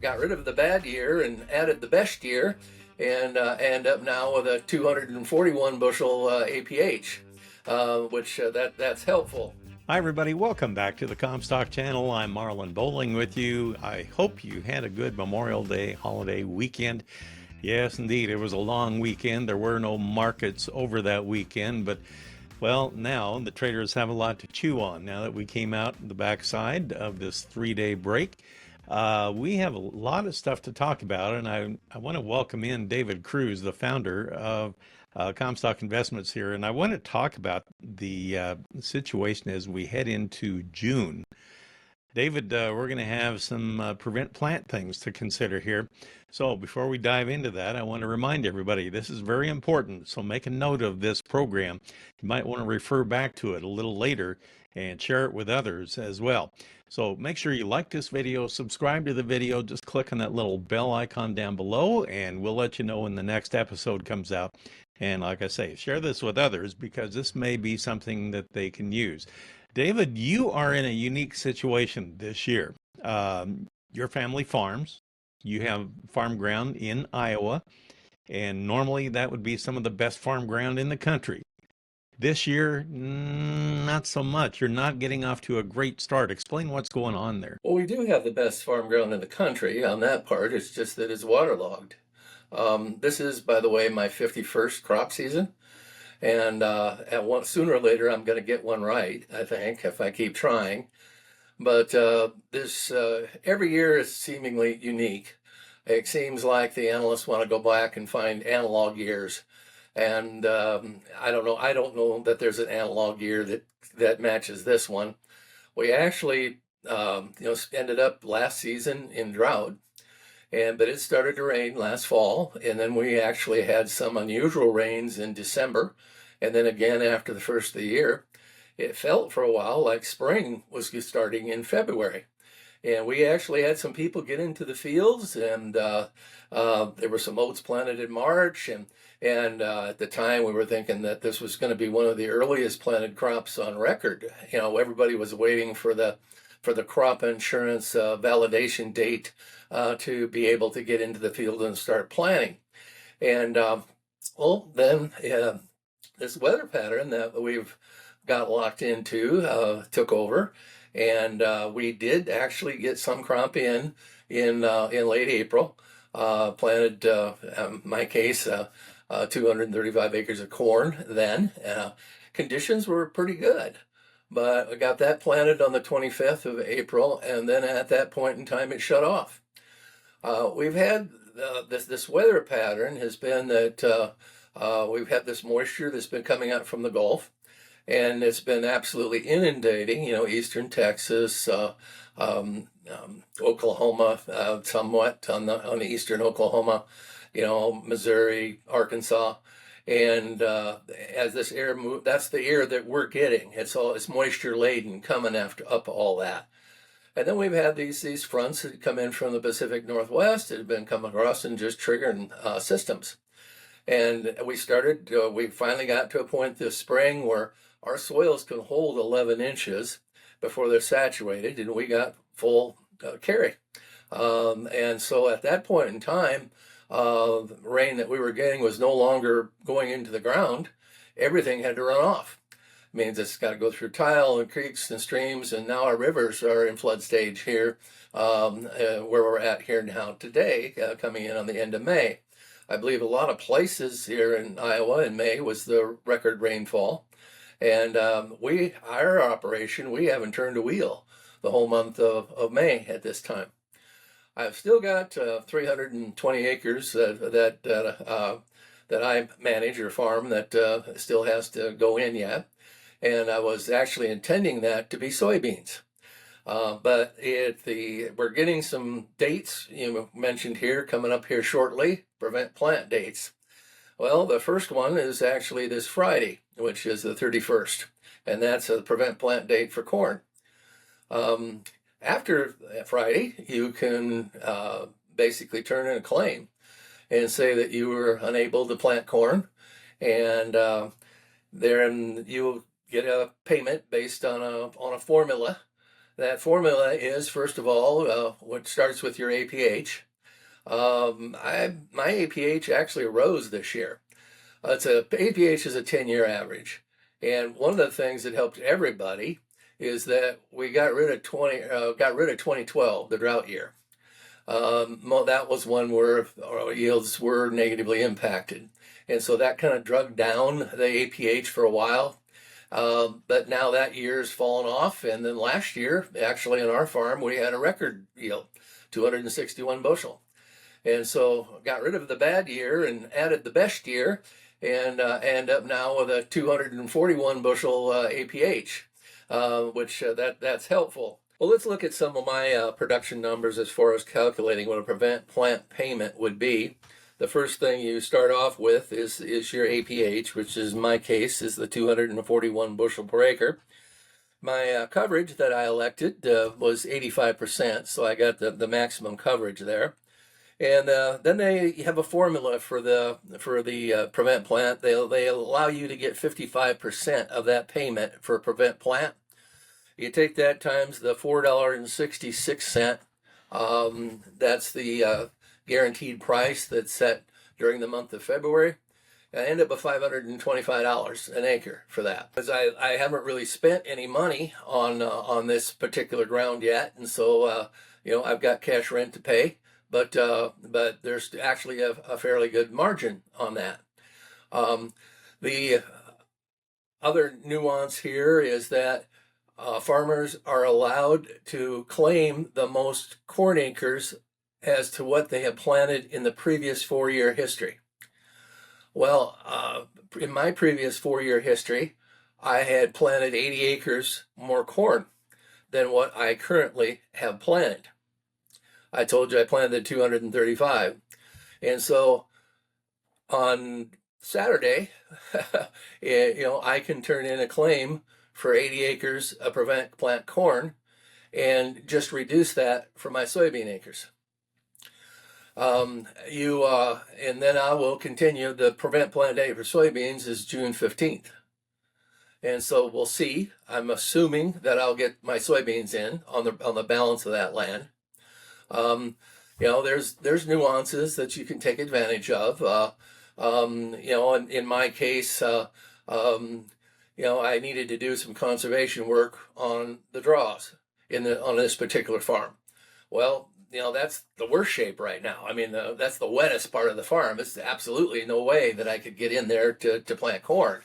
got rid of the bad year and added the best year, and end up now with a 241 bushel APH, which that's helpful. Hi, everybody. Welcome back to the Comstock Channel. I'm Marlon Bowling with you. I hope you had a good Memorial Day holiday weekend. Yes, indeed. It was a long weekend. There were no markets over that weekend, but well, now the traders have a lot to chew on now that we came out the backside of this 3-day break. We have a lot of stuff to talk about, and I want to welcome in David Kruse, the founder of Comstock Investments here. And I want to talk about the situation as we head into June. David, we're going to have some prevent plant things to consider here. So before we dive into that, I want to remind everybody this is very important. So make a note of this program. You might want to refer back to it a little later and share it with others as well. So make sure you like this video, subscribe to the video, just click on that little bell icon down below, and we'll let you know when the next episode comes out. And like I say, share this with others because this may be something that they can use. David, you are in a unique situation this year. Your family farms. You have farm ground in Iowa, and normally that would be some of the best farm ground in the country. This year, not so much. You're not getting off to a great start. Explain what's going on there. Well, we do have the best farm ground in the country on that part. It's just that it's waterlogged. This is, by the way, my 51st crop season. And sooner or later, I'm going to get one right, I think, if I keep trying. But this every year is seemingly unique. It seems like the analysts want to go back and find analog years. And I don't know. I don't know that there's an analog year that matches this one. We actually, ended up last season in drought, but it started to rain last fall, and then we actually had some unusual rains in December, and then again after the first of the year. It felt for a while like spring was starting in February. And we actually had some people get into the fields, and there were some oats planted in March. And at the time, we were thinking that this was going to be one of the earliest planted crops on record. You know, everybody was waiting for the crop insurance validation date to be able to get into the field and start planting. And then this weather pattern that we've got locked into took over. And we did actually get some crop in late April. Planted, in my case, 235 acres of corn then. Conditions were pretty good, but I got that planted on the 25th of April, and then at that point in time, it shut off. We've had this weather pattern has been that we've had this moisture that's been coming out from the Gulf. And it's been absolutely inundating, eastern Texas, Oklahoma, somewhat on the eastern Oklahoma, Missouri, Arkansas. And as this air moves, that's the air that we're getting. It's moisture laden coming up all that. And then we've had these fronts that come in from the Pacific Northwest that have been coming across and just triggering systems. And we finally got to a point this spring where our soils can hold 11 inches before they're saturated, and we got full carry. And so at that point in time, the rain that we were getting was no longer going into the ground. Everything had to run off. It means it's got to go through tile and creeks and streams, and now our rivers are in flood stage here, where we're at here now today, coming in on the end of May. I believe a lot of places here in Iowa in May was the record rainfall. And our operation, we haven't turned a wheel the whole month of May at this time. I've still got 320 acres that I manage or farm that still has to go in yet. And I was actually intending that to be soybeans. But we're getting some dates you mentioned here coming up here shortly, prevent plant dates. Well, the first one is actually this Friday, which is the 31st, and that's a prevent plant date for corn. After Friday, you can basically turn in a claim and say that you were unable to plant corn, and then you'll get a payment based on a formula That formula is, first of all, what starts with your APH. My APH actually rose this year. APH is a 10-year average, and one of the things that helped everybody is that we got rid of 2012, the drought year. That was one where our yields were negatively impacted, and so that kind of drug down the APH for a while. But now that year's fallen off, and then last year, actually on our farm, we had a record yield, 261 bushel. And so got rid of the bad year and added the best year, and end up now with a 241 bushel APH, which that's helpful. Well, let's look at some of my production numbers as far as calculating what a prevent plant payment would be. The first thing you start off with is your APH, which is in my case is the 241 bushel per acre. My coverage that I elected was 85%, so I got the maximum coverage there. And then they have a formula for the prevent plant. They allow you to get 55% of that payment for prevent plant. You take that times the $4.66. That's the guaranteed price that's set during the month of February. I end up with $525 an acre for that, because I haven't really spent any money on this particular ground yet, and so I've got cash rent to pay, but there's actually a fairly good margin on that. The other nuance here is that farmers are allowed to claim the most corn acres as to what they have planted in the previous 4-year history. Well, in my previous 4-year history, I had planted 80 acres more corn than what I currently have planted. I told you I planted 235. And so on Saturday, I can turn in a claim for 80 acres of prevent plant corn and just reduce that for my soybean acres. And then I will continue. The prevent plant date for soybeans is June 15th. And so we'll see. I'm assuming that I'll get my soybeans in on the balance of that land. There's nuances that you can take advantage of. In my case, I needed to do some conservation work on the draws on this particular farm. Well, that's the worst shape right now. I mean, that's the wettest part of the farm. It's absolutely no way that I could get in there to plant corn.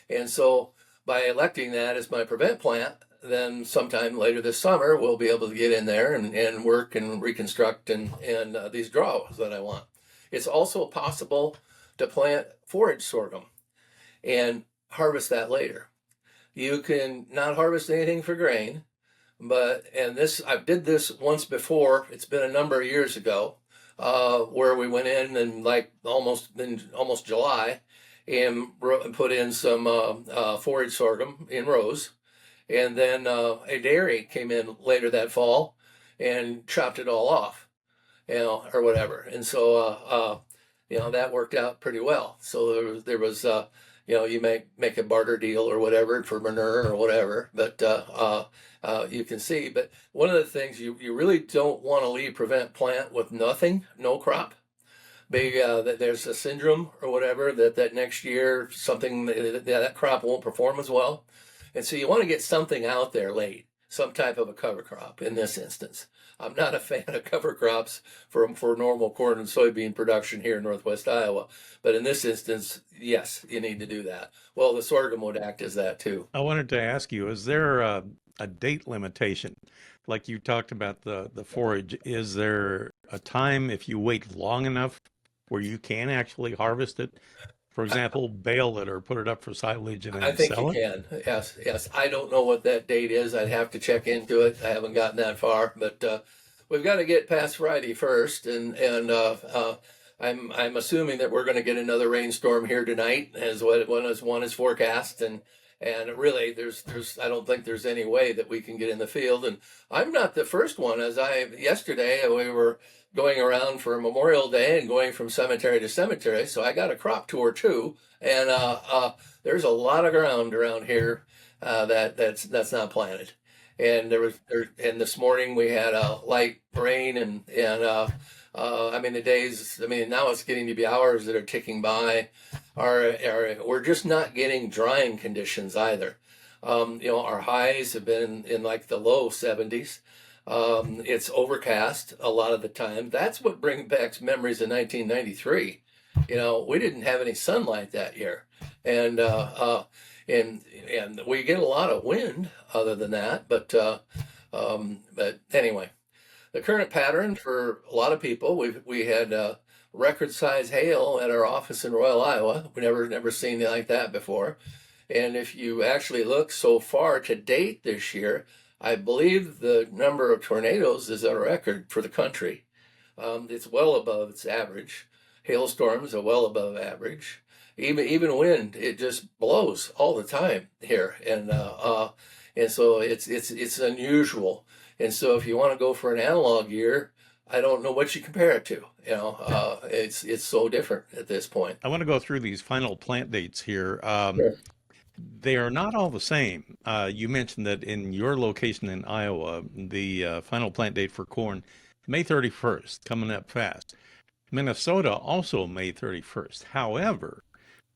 And so by electing that as my prevent plant, then sometime later this summer, we'll be able to get in there and work and reconstruct and these draws that I want. It's also possible to plant forage sorghum and harvest that later. You can not harvest anything for grain, I did this once before. It's been a number of years ago, where we went in and almost July and put in some forage sorghum in rows, and then a dairy came in later that fall and chopped it all off, or whatever, and so that worked out pretty well. So there was you may make a barter deal or whatever for manure or whatever, but you can see. But one of the things you really don't want to leave prevent plant with nothing, no crop. That there's a syndrome or whatever that next year something that crop won't perform as well, and so you want to get something out there late, some type of a cover crop. In this instance, I'm not a fan of cover crops for normal corn and soybean production here in Northwest Iowa, but in this instance, yes, you need to do that. Well, the sorghum would act as that too. I wanted to ask you, is there a date limitation? Like you talked about the forage, is there a time if you wait long enough where you can actually harvest it? For example, bale it or put it up for silage and I then think you sell it? can. Yes. I don't know what that date is. I'd have to check into it. I haven't gotten that far, but we've got to get past Friday first, and I'm assuming that we're going to get another rainstorm here tonight, as one is forecast, and really there's I don't think there's any way that we can get in the field. And I'm not the first one. Yesterday we were going around for Memorial Day and going from cemetery to cemetery, so I got a crop tour too, and there's a lot of ground around here that's not planted, And this morning we had a light rain, I mean the days. I mean now it's getting to be hours that are ticking by. We're just not getting drying conditions either. Our highs have been in like the low 70s. It's overcast a lot of the time. That's what brings back memories of 1993. We didn't have any sunlight that year, and and and we get a lot of wind other than that. But anyway, the current pattern for a lot of people, we had record size hail at our office in Royal, Iowa. We never seen anything like that before. And if you actually look so far to date this year, I believe the number of tornadoes is a record for the country. It's well above its average. Hailstorms are well above average. Even wind, it just blows all the time here, and so it's unusual. And so if you want to go for an analog year, I don't know what you compare it to. It's so different at this point. I want to go through these final plant dates here. Sure. They are not all the same. You mentioned that in your location in Iowa, the final plant date for corn, May 31st, coming up fast. Minnesota also May 31st. However,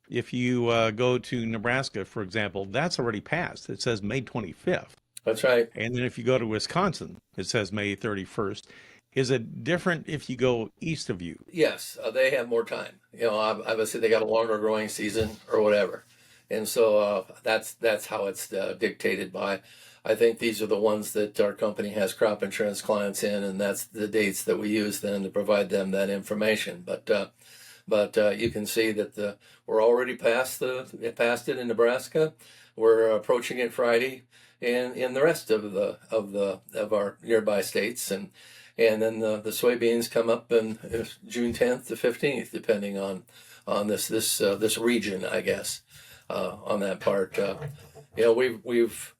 if you go to Nebraska, for example, that's already passed. It says May 25th. That's right. And then if you go to Wisconsin, it says May 31st. Is it different if you go east of you? Yes, they have more time. Obviously they got a longer growing season or whatever, and so that's how it's dictated by. I think these are the ones that our company has crop insurance clients in, and that's the dates that we use then to provide them that information. But you can see that we're already past it in Nebraska. We're approaching it Friday, and in the rest of our nearby states, and then the soybeans come up in June 10th to 15th, depending on this region, I guess, on that part. We've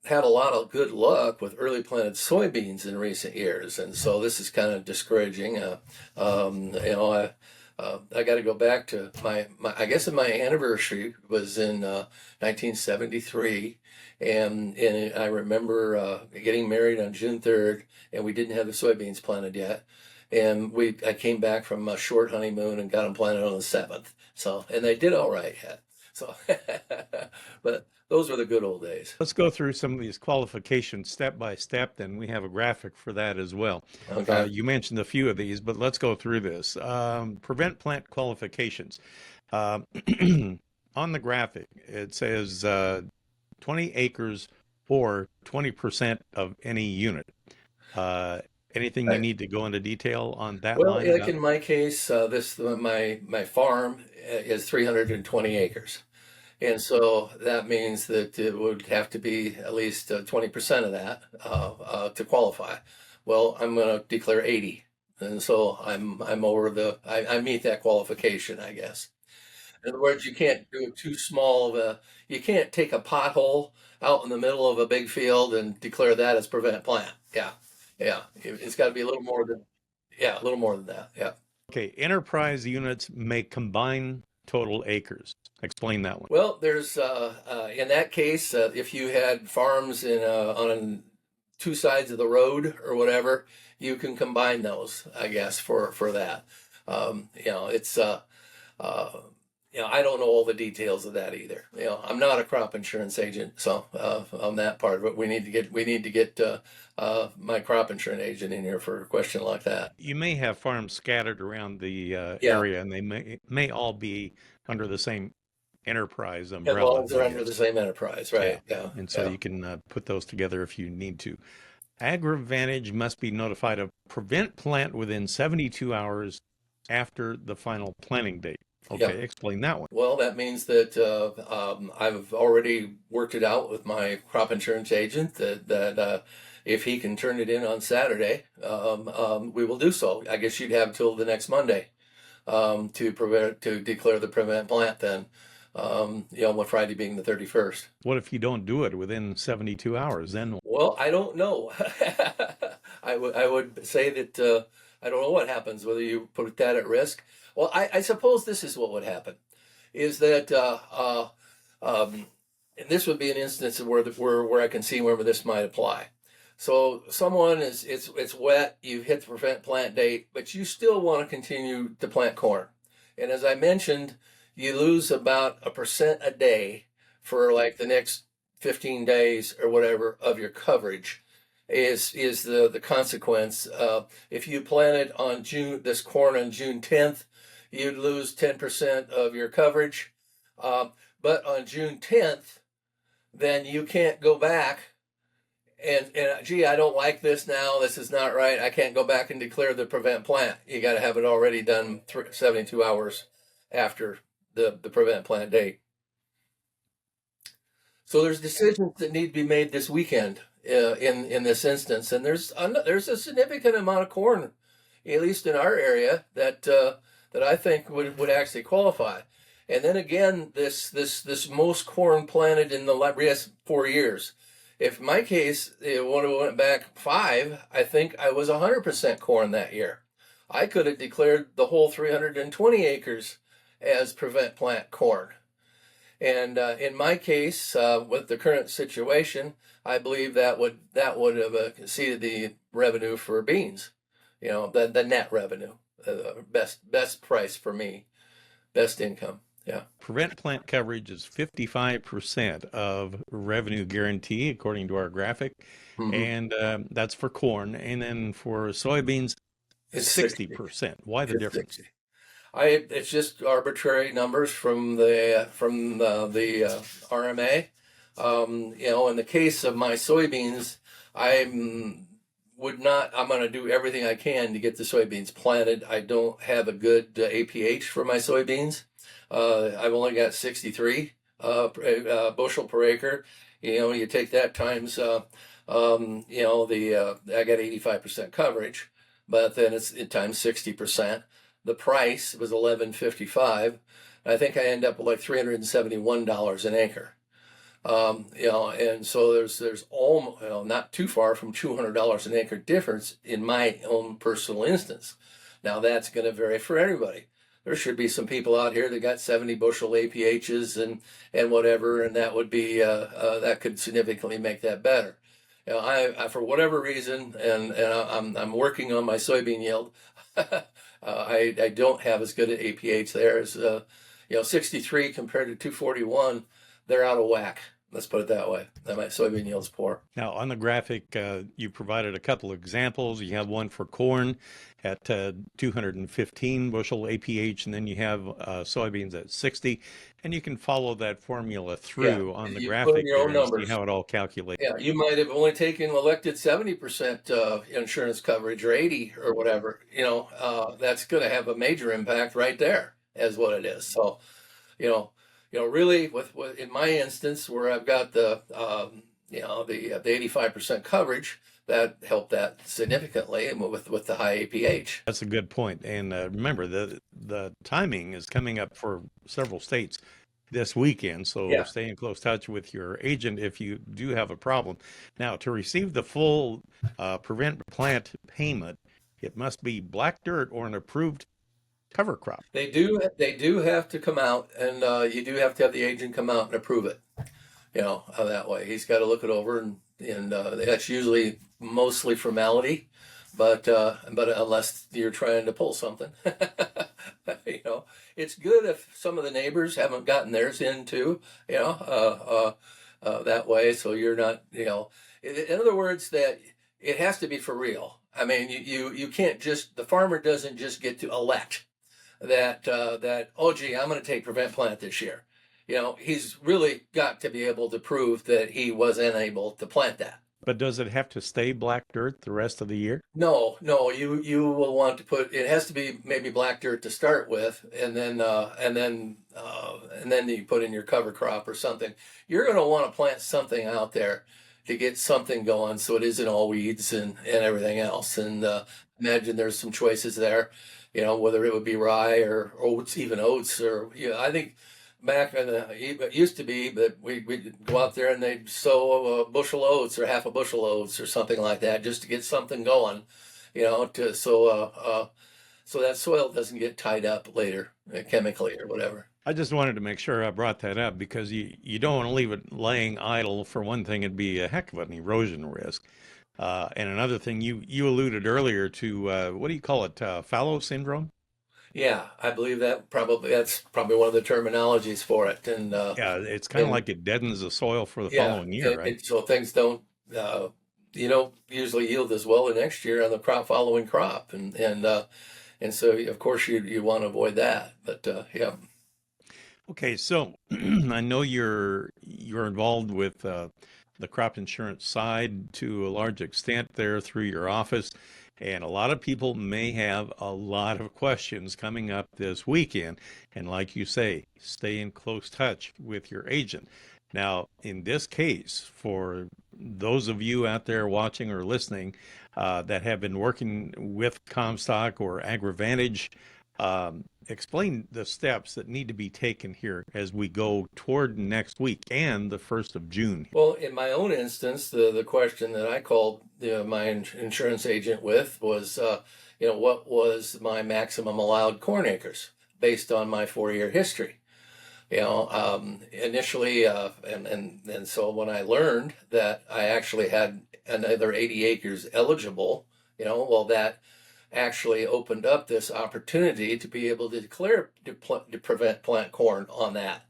had a lot of good luck with early planted soybeans in recent years, and so this is kind of discouraging. I got to go back to I guess my anniversary was in 1973, and I remember getting married on June 3rd, and we didn't have the soybeans planted yet, and I came back from a short honeymoon and got them planted on the 7th. So, and they did all right yet. So, but those were the good old days. Let's go through some of these qualifications step by step. Then we have a graphic for that as well. Okay. You mentioned a few of these, but let's go through this. Prevent plant qualifications. On the graphic, it says 20 acres or 20% of any unit. Anything you need to go into detail on that Well, line? like in my case, my farm is 320 acres. And so that means that it would have to be at least 20% of that to qualify. Well, I'm going to declare 80, and so I'm over I meet that qualification, I guess. In other words, you can't do it too small you can't take a pothole out in the middle of a big field and declare that as prevent plant. Yeah, yeah, it's got to be a little more than a little more than that. Yeah. Okay, enterprise units may combine total acres. Explain that one. Well, there's in that case, if you had farms on two sides of the road or whatever, you can combine those, I guess, for that. It's I don't know all the details of that either. I'm not a crop insurance agent, so on that part, but we need to get my crop insurance agent in here for a question like that. You may have farms scattered around the Yeah. area, and they may all be under the same enterprise As umbrella. long as they're under the same enterprise, right? Yeah. And so you can put those together if you need to. AgriVantage must be notified of prevent plant within 72 hours after the final planting date. Okay, explain that one. Well, that means that I've already worked it out with my crop insurance agent that if he can turn it in on Saturday, we will do so. I guess you'd have till the next Monday to declare the prevent plant then. With Friday being the 31st. What if you don't do it within 72 hours? Then, well, I don't know. I would say that I don't know what happens, whether you put that at risk. Well, I suppose this is what would happen, is that and this would be an instance of where I can see where this might apply. So someone it's wet, you've hit the prevent plant date, but you still want to continue to plant corn. And as I mentioned, you lose about 1% a day for like the next 15 days or whatever of your coverage is the consequence. If you planted on this corn on June 10th, you'd lose 10% of your coverage. But on June 10th, then you can't go back and gee, I don't like this now. This is not right. I can't go back and declare the prevent plant. You got to have it already done 72 hours after the prevent plant date. So there's decisions that need to be made this weekend in this instance, and there's a significant amount of corn, at least in our area, that I think would actually qualify. And then again, this most corn planted in the last 4 years. If my case, when I went back 5, I think I was 100% corn that year. I could have declared the whole 320 acres as prevent plant corn. And in my case, with the current situation, I believe that would have exceeded the revenue for beans. You know, the net revenue, best price for me, best income. Yeah. Prevent plant coverage is 55% of revenue guarantee, according to our graphic. Mm-hmm. And that's for corn. And then for soybeans, It's 60%. Why the difference? 60. It's just arbitrary numbers from the RMA. You know, in the case of my soybeans, I'm going to do everything I can to get the soybeans planted. I don't have a good APH for my soybeans. I've only got 63 bushel per acre. You know, you take that times, you know, I got 85% coverage, but then it's times 60%. The price was $11.55. I think I end up with like $371 an acre. You know, and so there's almost, you know, not too far from $200 an acre difference in my own personal instance. Now that's going to vary for everybody. There should be some people out here that got 70 bushel APHs and whatever, and that would be that could significantly make that better. You know, I for whatever reason, and I'm working on my soybean yield. I don't have as good an APH there as you know, 63 compared to 241. They're out of whack. Let's put it that way. My soybean yield's poor. Now, on the graphic, you provided a couple of examples. You have one for corn at 215 bushel APH, and then you have soybeans at 60. And you can follow that formula through on the graphic there and see how it all calculates. Yeah, you might have only elected 70% insurance coverage or 80 or whatever. You know, that's going to have a major impact right there, as what it is. So, you know, really, with in my instance where I've got the you know, the 85% coverage, that helped that significantly with the high APH. That's a good point. And remember, the timing is coming up for several states this weekend, so stay in close touch with your agent if you do have a problem. Now, to receive the full prevent plant payment, it must be black dirt or an approved cover crop. They do have to come out, and you do have to have the agent come out and approve it. You know, that way he's got to look it over, and that's usually mostly formality, but unless you're trying to pull something, you know, it's good if some of the neighbors haven't gotten theirs in too. You know, that way, so you're not, you know, in other words, that it has to be for real. I mean, you can't just, the farmer doesn't just get to elect that oh gee, I'm going to take prevent plant this year. You know, he's really got to be able to prove that he was unable to plant that. But does it have to stay black dirt the rest of the year? No, you will want to put, it has to be maybe black dirt to start with, and then you put in your cover crop or something. You're going to want to plant something out there to get something going, so it isn't all weeds and everything else. And imagine there's some choices there, you know, whether it would be rye or oats, even oats, or, you know, I think back in it used to be that we'd go out there and they'd sow a bushel of oats or half a bushel of oats or something like that, just to get something going, you know, so that soil doesn't get tied up later chemically or whatever. I just wanted to make sure I brought that up because you don't want to leave it laying idle. For one thing, it'd be a heck of an erosion risk. And another thing, you alluded earlier to what do you call it? Fallow syndrome? Yeah, I believe that's probably one of the terminologies for it. Yeah, it's kind of And like it deadens the soil for the yeah, following year, right? so things don't uh, usually yield as well the next year on the following crop, and so of course you want to avoid that. But yeah. Okay, so I know you're involved with the crop insurance side to a large extent there through your office, and a lot of people may have a lot of questions coming up this weekend. And like you say, stay in close touch with your agent. Now, in this case, for those of you out there watching or listening that have been working with Comstock or AgriVantage, explain the steps that need to be taken here as we go toward next week and the 1st of June. Well, in my own instance, the question that I called my insurance agent with was, what was my maximum allowed corn acres based on my 4-year history? Initially, and so when I learned that I actually had another 80 acres eligible, well, that actually opened up this opportunity to be able to declare to prevent plant corn on that.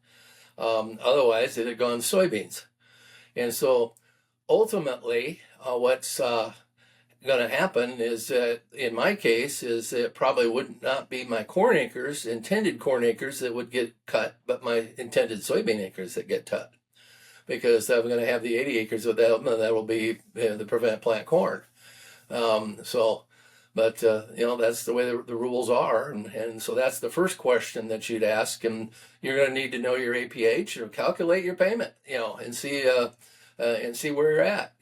Otherwise, it had gone soybeans. And so ultimately, what's going to happen is that in my case is it probably would not be my intended corn acres that would get cut, but my intended soybean acres that get cut, because I'm going to have the 80 acres of that will be the prevent plant corn. But that's the way the rules are, and so that's the first question that you'd ask, and you're going to need to know your APH or calculate your payment, and see where you're at,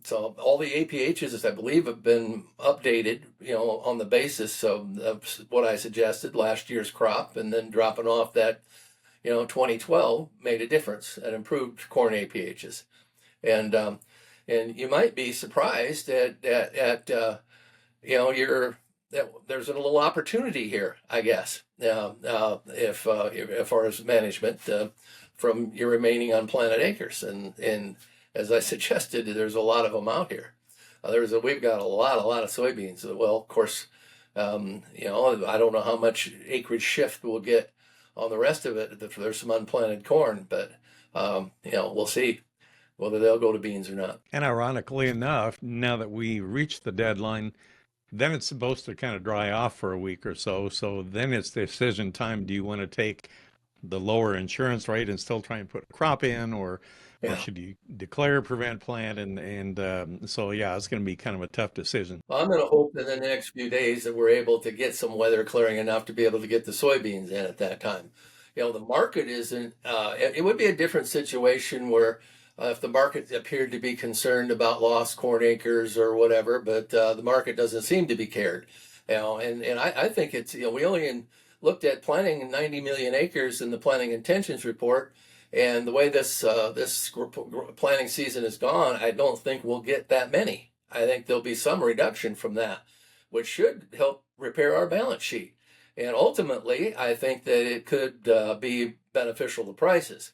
so all the APHs, I believe, have been updated, on the basis of what I suggested, last year's crop, and then dropping off that, 2012 made a difference and improved corn APHs, and you might be surprised at there's a little opportunity here, I guess, if as far as management from your remaining unplanted acres, and as I suggested, there's a lot of them out here. We've got a lot of soybeans. Well, of course, I don't know how much acreage shift we'll get on the rest of it if there's some unplanted corn, but we'll see whether they'll go to beans or not. And ironically enough, now that we reached the deadline, then it's supposed to kind of dry off for a week or so. So then it's decision time. Do you want to take the lower insurance rate and still try and put a crop in, or should you declare prevent plant? So yeah, it's going to be kind of a tough decision. Well, I'm going to hope in the next few days that we're able to get some weather clearing enough to be able to get the soybeans in at that time. The market isn't. It would be a different situation where if the market appeared to be concerned about lost corn acres or whatever, but the market doesn't seem to be cared. And I think it's we only looked at planting 90 million acres in the planting intentions report. And the way this planting season is gone, I don't think we'll get that many. I think there'll be some reduction from that, which should help repair our balance sheet. And ultimately, I think that it could be beneficial to prices.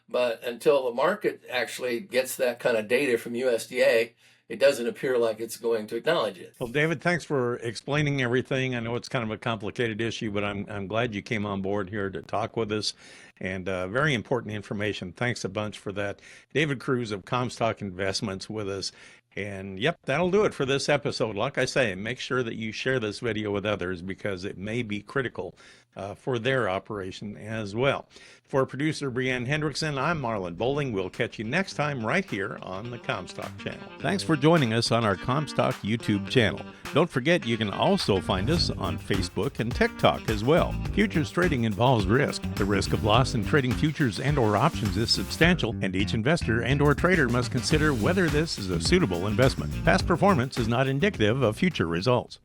But until the market actually gets that kind of data from USDA, it doesn't appear like it's going to acknowledge it. Well, David, thanks for explaining everything. I know it's kind of a complicated issue, but I'm glad you came on board here to talk with us, and very important information. Thanks a bunch for that. David Kruse of Comstock Investments with us. And yep, that'll do it for this episode. Like I say, make sure that you share this video with others because it may be critical for their operation as well. For producer Brianne Hendrickson, I'm Marlon Bowling. We'll catch you next time right here on the Comstock channel. Thanks for joining us on our Comstock YouTube channel. Don't forget you can also find us on Facebook and TikTok as well. Futures trading involves risk. The risk of loss in trading futures and or options is substantial, and each investor and or trader must consider whether this is a suitable investment. Past performance is not indicative of future results.